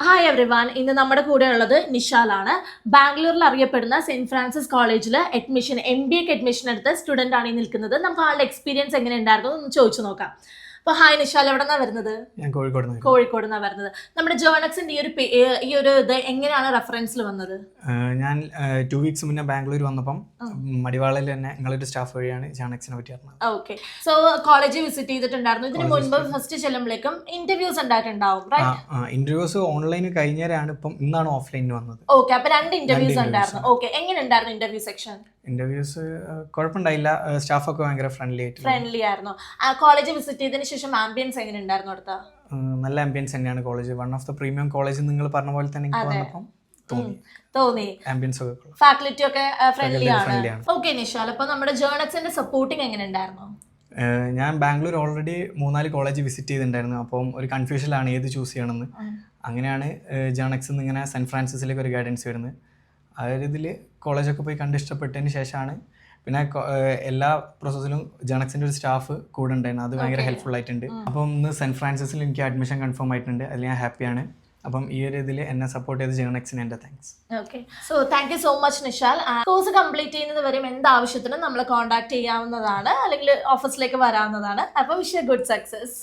Hi everyone, ഇന്ന് നമ്മുടെ കൂടെ ഉള്ളത് നിഷാലാണ്. ബാംഗ്ലൂരിൽ അറിയപ്പെടുന്ന സെന്റ് ഫ്രാൻസിസ് കോളേജിൽ MBA അഡ്മിഷൻ എടുത്ത സ്റ്റുഡൻ്റ് ആണ് ഈ നിൽക്കുന്നത്. നമുക്ക് ആളുടെ എക്സ്പീരിയൻസ് എങ്ങനെ ഉണ്ടായിരുന്നു എന്ന് ചോദിച്ചു നോക്കാം. അപ്പോൾ ഹായ് നിഷാൽ, എവിടെന്നാ വരുന്നത്? ഞാൻ കോഴിക്കോട് വരുന്നത്. നമ്മുടെ ജേർണക്സിന്റെ ഈ ഒരു ഇത് എങ്ങനെയാണ് റെഫറൻസിൽ വന്നത്? ഞാൻ 2 വീക്സ് മുന്നേ ബാംഗ്ലൂർ വന്നപ്പം മടിവാളയിൽ തന്നെ നിങ്ങളൊരു സ്റ്റാഫ് വഴിയാണ് ജേർണക്സിനെ പറ്റി അറിഞ്ഞത്. ഓക്കെ, സോ കോളേജ് വിസിറ്റ് ചെയ്തിട്ടുണ്ടായിരുന്നു. ഇതിന് മുൻപ് ഫസ്റ്റ് ചെല്ലുമ്പോഴേക്കും ഇന്റർവ്യൂസ് ഉണ്ടായിട്ടുണ്ടാവും, റൈറ്റ്? ഇന്റർവ്യൂസ് ഓൺലൈൻ കഴിഞ്ഞാലാണ്, ഇപ്പം ഇന്നാണ് ഓഫ്ലൈൻ വന്നത്. ഓക്കെ, അപ്പൊ 2 ഇന്റർവ്യൂസ് ഉണ്ടായിരുന്നു. ഓക്കെ, എങ്ങനെ ഉണ്ടായിരുന്നു ഇന്റർവ്യൂ സെക്ഷൻ? ഇന്റർവ്യൂസ് കുഴപ്പമുണ്ടായില്ല, സ്റ്റാഫൊക്കെ ഭയങ്കര ഫ്രണ്ട്ലി ആയിരുന്നു. കോളേജ് വിസിറ്റ് ചെയ്തതിന് ശേഷം ആംബിയൻസ് എങ്ങനെ ഉണ്ടായിരുന്നു? അടുത്ത നല്ല ആംബിയൻസ് തന്നെയാണ് college. One of the premium college നിങ്ങൾ പറഞ്ഞ പോലെ തന്നെ തോന്നി. ആംബിയൻസ് ഒക്കെ ഫാക്കൽറ്റി ഒക്കെ ഫ്രണ്ട്ലി ആണ്. ഓക്കെ നിഷാൽ, അപ്പൊ നമ്മുടെ ജേർണക്സിന്റെ സപ്പോർട്ടിങ് എങ്ങനെ ഉണ്ടായിരുന്നു? ഞാൻ ബാംഗ്ലൂർ ഓൾറെഡി 3-4 കോളേജ് വിസിറ്റ് ചെയ്തിട്ടുണ്ടായിരുന്നു. അപ്പം ഒരു കൺഫ്യൂഷനിലാണ് ഏത് ചൂസ് ചെയ്യണമെന്ന്. അങ്ങനെയാണ് ജേർണക്സിൽ നിന്ന് ഇങ്ങനെ സെന്റ് ഫ്രാൻസിസിലേക്ക് ഒരു ഗൈഡൻസ് വരുന്നത്. ആ ഒരു ഇതിൽ കോളേജൊക്കെ പോയി കണ്ട് ഇഷ്ടപ്പെട്ടതിന് ശേഷമാണ് പിന്നെ എല്ലാ പ്രോസസ്സിലും ജേർണക്സിൻ്റെ ഒരു സ്റ്റാഫ് കൂടെ ഉണ്ടായിരുന്നു. അത് ഭയങ്കര ഹെൽപ്ഫുൾ ആയിട്ടുണ്ട്. അപ്പം ഇന്ന് സെന്റ് ഫ്രാൻസിസിൽ എനിക്ക് അഡ്മിഷൻ കൺഫേം ആയിട്ടുണ്ട്. അതിൽ ഞാൻ ഹാപ്പിയാണ്. അപ്പം ഈ ഒരു ഇതിൽ എന്നെ സപ്പോർട്ട് ചെയ്ത ജേർണക്സിന് എൻ്റെ thanks. Okay, so thank you so much Nishal. Course complete ചെയ്യുന്നത് വരെയും എന്താവശ്യത്തിനും നമ്മളെ കോൺടാക്ട് ചെയ്യാവുന്നതാണ്, അല്ലെങ്കിൽ ഓഫീസിലേക്ക് വരാവുന്നതാണ്. അപ്പം വിഷ് യു ഗുഡ് സക്സസ്.